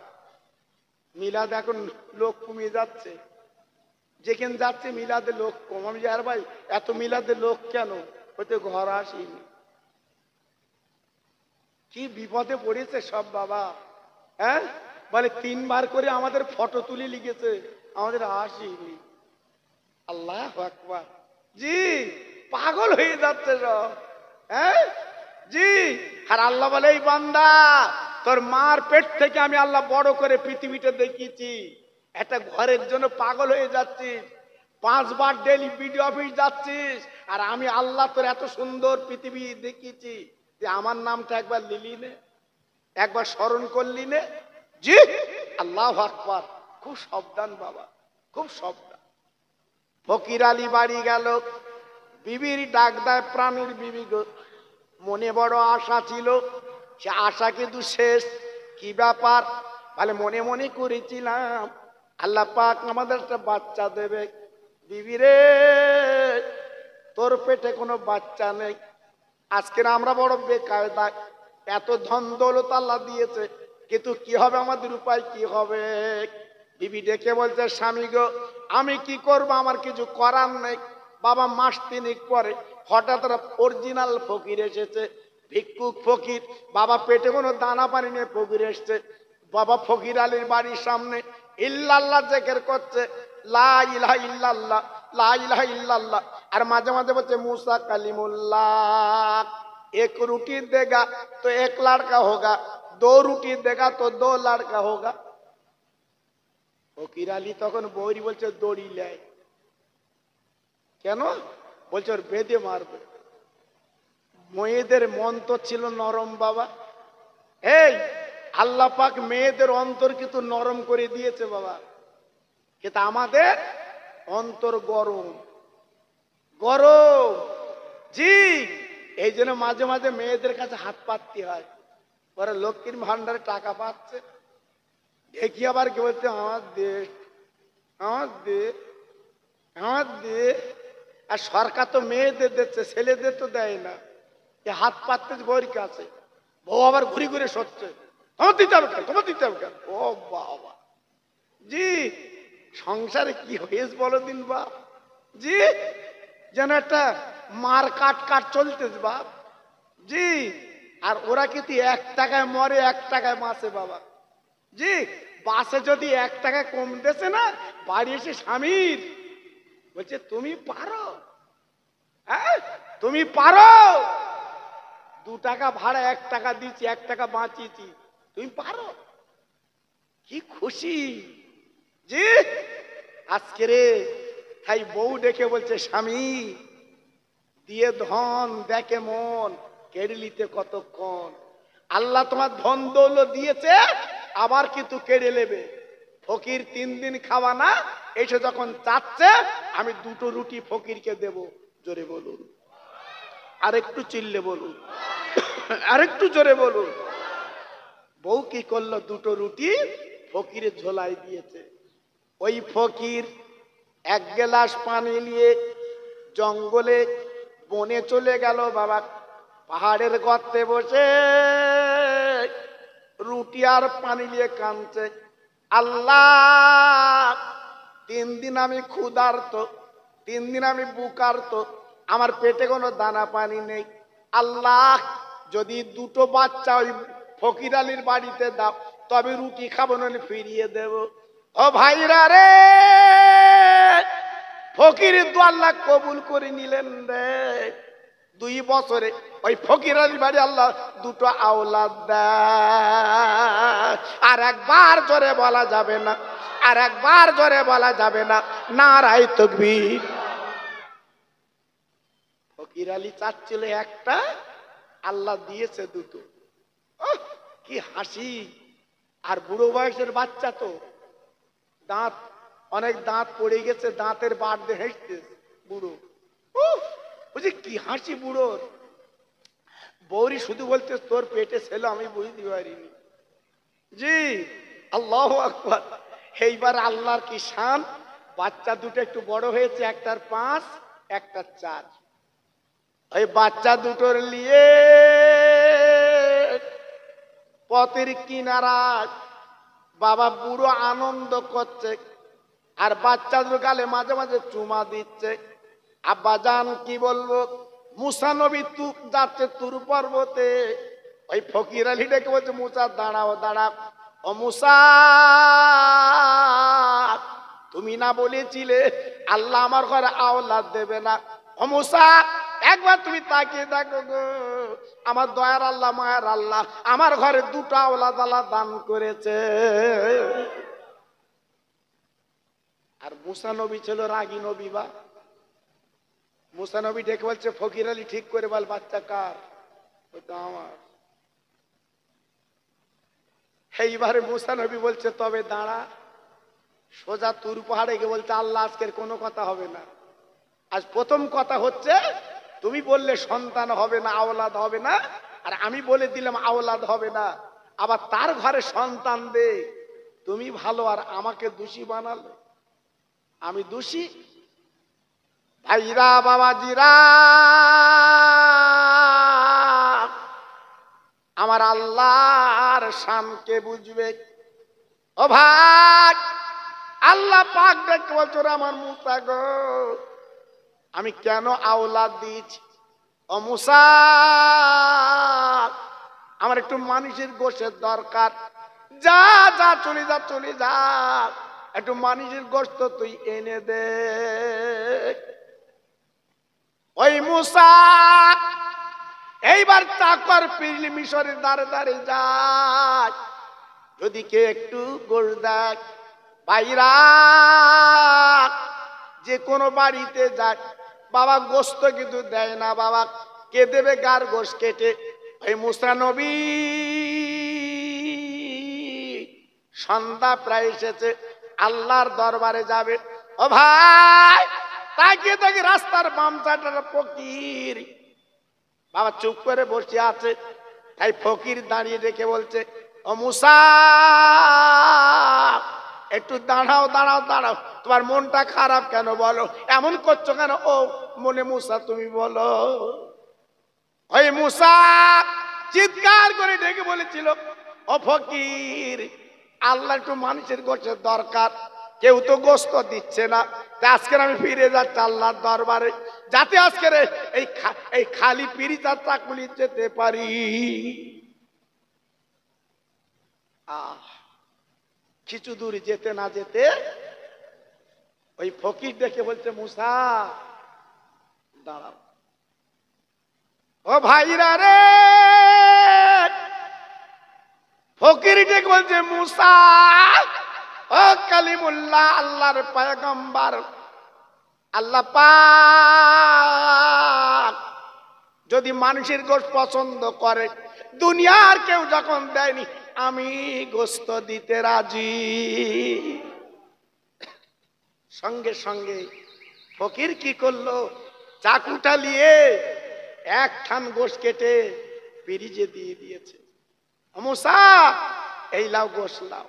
মিলাদ এখন লোক কমিয়ে যাচ্ছে, যেখানে যাচ্ছে মিলাদে লোক কম। আমি আর ভাই এত মিলাদে লোক কেন? হয়তো ঘর আসেনি। কি বিপদে পড়েছে সব বাবা। হ্যাঁ, বলে 3 বার করে আমাদের ফটো তুলে লিখেছে, আমাদের আসেনি। আল্লাহু আকবার। জি, পাগল হয়ে যাচ্ছে সব। হ্যাঁ জি, আর আল্লাহ বলে এই বান্দা তোর মার পেট থেকে আমি আল্লাহ বড় করে পৃথিবীতে দেখিয়েছি, একটা ঘরের জন্য পাগল হয়ে যাচ্ছিস, 5 বার ডেলি বিডিও অফিস যাচ্ছিস, আর আমি আল্লাহ তোর এত সুন্দর পৃথিবী দেখিয়েছি, যে আমার নামটা একবার লিলি নে, একবার স্মরণ করলি নে। জি, আল্লাহু আকবার। খুব সাবধান বাবা, খুব সাবধান। ফকির আলী বাড়ি গেল, বিবির ডাক দেয় প্রাণীর বিবি গো, মনে বড় আশা ছিল, সে আশা কিন্তু শেষ। কি ব্যাপার? বলে মনে মনে করেছিলাম আল্লাহ পাক আমাদের একটা বাচ্চা দেবে। বিবি রে, তোর পেটে কোনো বাচ্চা নেই, আজকের আমরা বড় বেকায়দা, এত ধন দৌলত আল্লাহ দিয়েছে, কিন্তু কি হবে আমাদের, উপায় কি হবে? বিবি ডেকে বলছে স্বামী গো আমি কি করব, আমার কিছু করার নেই। বাবা মাস 3 পরে হঠাৎ অরিজিনাল ফকির এসেছে, ভিক্ষুক ফকির। বাবা পেটে কোনো দানা পানি নিয়ে ফকির এসছে। বাবা ফকির আলীর বাড়ির সামনে ইল্লাল্লাহ জিকির করছে, লা ইলাহা ইল্লাল্লাহ, লা ইলাহা ইল্লাল্লাহ। আর মাঝে মাঝে বলছে মুসা কালিমুল্লাহ, 1 রুটি দেगा तो 1 लड़का होगा, 2 রুটি देगा तो 2 लड़का होगा। ফকির আলী তখন বৌরি বলছে দড়ি লাই। কেন? বলছে ওর বেঁধে মারবে। মেয়েদের মন তো ছিল নরম বাবা। এই আল্লাহ পাক মেয়েদের অন্তর কিন্তু নরম করে দিয়েছে বাবা, কিন্তু আমাদের অন্তর গরম গরম। জি, এই জন্য মাঝে মাঝে মেয়েদের কাছে হাত পাততে হয়। ওরা লক্ষ্মীর ভান্ডারে টাকা পাচ্ছে, দেখি আবার কি বলছে, আমার দে, আমার দে, আমার দে। আর সরকার তো মেয়েদের দিচ্ছে, ছেলেদের তো দেয় না। এ হাত পাততে বউর কাছে, বউ আবার ঘুরে ঘুরে সচ্ছে, তোমার দিতে হবে কেন, তোমার দিতে হবে কেন। ও বাবা, জি, সংসারে কি হয়েছে বলো দিন বাপ। জি, যেন একটা মার কাট কাট চলতেছে বাপ। জি, আর ওরা কিন্তু 1 টাকায় মরে 1 টাকায় বাঁচে বাবা। জি, বাসে যদি 1 টাকা কম দেছে না, বাড়ি এসে স্বামীর বলছে তুমি পারো, হ্যাঁ তুমি পারো, 2 টাকা ভাড়া 1 টাকা দিচ্ছি, 1 টাকা বাঁচিয়েছি, তুমি পারো। কি খুশি। জি, আজকে রে তাই বউ ডেকে বলছে, স্বামী দিয়ে ধন দেখে মন, কেড়ে নিতে কতক্ষণ। আল্লাহ তোমার ধন দৌলত দিয়েছে, আবার কিন্তু কেড়ে নেবে। ফকির 3 দিন খাওয়া না, এসে যখন চাচ্ছে আমি 2টো রুটি ফকিরকে দেব। জোরে বলুন, আরেকটু চিল্লে বলুন, আরেকটু জোরে বলুন। বউ কি করলো, 2টো রুটি ফকিরের ঝোলায় দিয়েছে। ওই ফকির 1 গ্লাস পানি নিয়ে জঙ্গলে বনে চলে গেল বাবা। পাহাড়ের গর্তে বসে রুটি আর পানি নিয়ে কাঁদছে, আল্লাহ 3 দিন আমি ক্ষুধার্ত, 3 দিন আমি বুকার্ত, আমার পেটে কোনো দানা পানি নেই। আল্লাহ যদি 2টো বাচ্চা ওই ফকির আলীর বাড়িতে দাও, তবে রুটি খাবো, নইলে ফিরিয়ে দেব। ও ভাইরা রে, ফকিরের দোয়া আল্লাহ কবুল করে নিলেন রে। 2 বছরে ওই ফকির আলীর বাড়ি আল্লাহ 2টো আওলাদ দেয়। আর একবার জোরে বলা যাবে না, আর একবার জোরে বলা যাবে না, নারায়ে তাকবীর। ফকির আলী চাচ্ছিল একটা, আল্লাহ দিয়েছে 2টো। কি হাসি। আর বুড়ো বয়সের বাচ্চা তো, দাঁত অনেক দাঁত পড়ে গেছে, দাঁতের বাট দিয়ে হেসছে বুড়ো। বুঝি কি হাসি বুড়োর। বৌরি শুধু বলতে তোর পেটে ছিল, আমি বুঝতে পারিনি। জি, আল্লাহু আকবার। এইবার আল্লাহর কি শান, বাচ্চা 2টো একটু বড় হয়েছে, একটার 5, একটার 4। ওই বাচ্চা 2টোর নিয়ে পথের কিনারা বাবা বুড়ো আনন্দ করছে, আর বাচ্চাদের গালে মাঝে মাঝে চুমা দিচ্ছে। আব্বা জান কি বলবো, মুসা নবী যাচ্ছে তুর পর্বতে। ওই ফকির আলী ডেকে বলছে, মুসা দাঁড়াও দাঁড়াও, ও মুসা তুমি না বলেছিলে আল্লাহ আমার ঘরে আওলাদ দেবে না? ও মুসা একবার তুমি তাকিয়ে দেখো গো, আমার দয়ার আল্লাহ মায়ের আল্লাহ আমার ঘরে 2টো আওলাদ আল্লাহ দান করেছে। আর মুসা নবী ছিল রাগী নবী। বা মুসা নবী ডেকে বলছে, ফকির আলী ঠিক করে বল বাচ্চা কার? ওটা আমার। এইবারে মুসা নবী বলছে, তবে দাঁড়া। সোজা তুর পাহাড়ে গিয়ে বলছে, আল্লাহ আজকের কোনো কথা হবে না। আজ প্রথম কথা হচ্ছে, তুমি বললে সন্তান হবে না, আওলাদ হবে না, আর আমি বলে দিলাম আওলাদ হবে না। আবার তার ঘরে সন্তান দে, তুমি ভালো আর আমাকে দোষী বানালে। আমি দোষী? ভাইরা বাবাজিরা, আমার আল্লাহর শানকে বুঝবে। ও ভাই, আল্লাহ পাক দেখতে বলছো, আমার মুসা গো আমি কেন আওলাদ দিয়েছি? ও মুসা আমার একটু মানুষের গোশতের দরকার, যা যা চলে যা চলে যা, একটু মানুষের গোশত তুই এনে দে। ওই মুসা এইবার চাকর পিরলি মিশরের দ্বারে দ্বারে যায়, যদি কে একটু গোশ দেয়। ভাইরা, যে কোনো বাড়িতে যায় বাবা গোশত কিন্তু দেয় না বাবা, কে দেবে গার গোশ কেটে? ওই মুসা নবী সন্ধ্যা প্রায় এসেছে, আল্লাহর দরবারে যাবে। ও ভাই, তাকিয়ে দেখি রাস্তার বাম চাটার ফকির বাবা চুপ করে বসে আছে। তাই ফকির দাঁড়িয়ে রেখে বলছে, ও মুসা, একটু দাঁড়াও দাঁড়াও দাঁড়াও, তোমার মনটা খারাপ কেন বলো, এমন করছো কেন? ও মনে মুসা তুমি বলো। ওই মুসা চিৎকার করে ডেকে বলেছিল, ও ফকির, আল্লাহ একটু মানুষের গোষ্ঠের দরকার, কেউ তো গোস্ত দিচ্ছে না, আজকে আমি ফিরে যাচ্ছি আল্লাহর দরবারে, যাতে আজকে এই খালি পিরিতার চাকুলি যেতে পারি। কিছু দূর যেতে না যেতে ওই ফকির দেখে বলছে, মুসা দাঁড়াও। ও ভাইরা রে, ফকির ডেকে বলছে, মুসা, ও কালিমুল্লাহ, আল্লাহর পয়গম্বর, আল্লাহ পাক যদি মানুষের গোশত পছন্দ করে, দুনিয়ার কেউ যখন দেয়নি, আমি গোশত দিতে রাজি। সঙ্গে সঙ্গে ফকির কি করলো, চাকুটা নিয়ে এক খান গোশত কেটে পিরিজে দিয়ে দিয়েছে। মুসা, এই লাও গোশত লাও।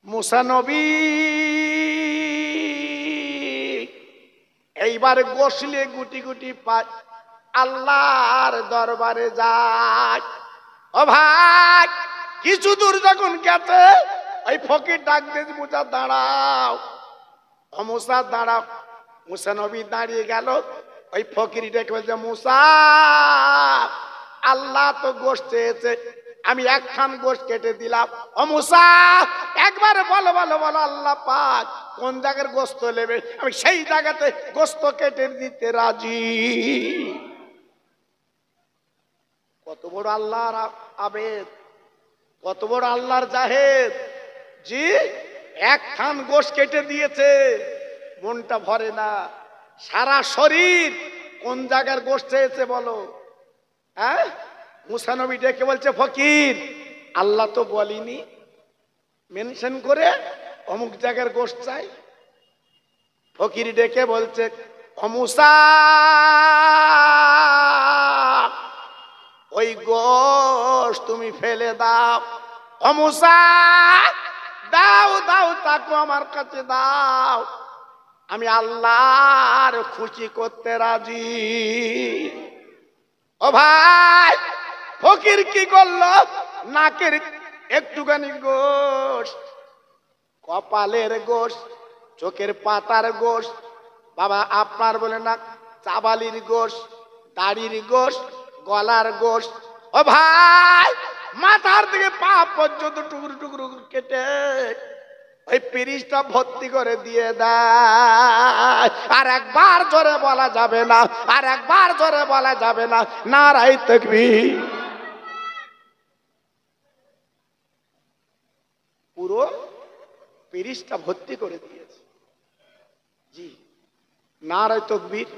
মুসা নবী এইবার গোশলে গুটি গুটি পায়, আল্লাহর দরবারে যায়। ও ভাই, কিছু দূর যখন গেছে, ওই ফকির ডাক দিয়ে, মুসা দাঁড়াও, ও মুসা দাঁড়াও। মুসা নবী দাঁড়িয়ে গেল। ওই ফকির ডেকে বলছে, মুসা, আল্লাহ তো গোশত চেয়েছে, আমি একখান গোশত কেটে দিলাম। ও মুসা, একবার বলো বলো বলো, আল্লাহ পাক কোন জায়গার গোশত নেবে, আমি সেই জায়গাতে গোশত কেটে দিতে রাজি। কত বড় আল্লাহর আবেদ, কত বড় আল্লাহর জাহেদ, জি একখান গোশত কেটে দিয়েছে, মনটা ভরে না, সারা শরীর কোন জায়গার গোশত চেয়েছে বলো। হ্যাঁ, মুসা নবী ডেকে বলছে, ফকির, আল্লাহ তো বলিনি মেনশন করে অমুক জায়গার গোশত চাই। ফকির ডেকে বলছে, ও মুসা, ওই গোশত তুমি ফেলে দাও। ও মুসা, দাও দাও, তাকে আমার কাছে দাও, আমি আল্লাহর খুশি করতে রাজি। ও ভাই, ফকির কি করলো, নাকের একটুখানি গোশত, কপালের গোশত, চোখের পাতার গোশত, বাবা আপনার বলে না চাবালির গোশত, দাড়ির গোশত, গলার গোশত, ও ভাই মাথার থেকে পা পর্যন্ত টুকরো টুকরো কেটে ওই পিরিজটা ভর্তি করে দিয়ে দেয়। আর একবার জোরে বলা যাবে না, আর একবার জোরে বলা যাবে না, নারায়ে তাকবীর। পুরো পিরিজটা ভর্তি করে দিয়েছে। জি, নারায়ে তাকবীর।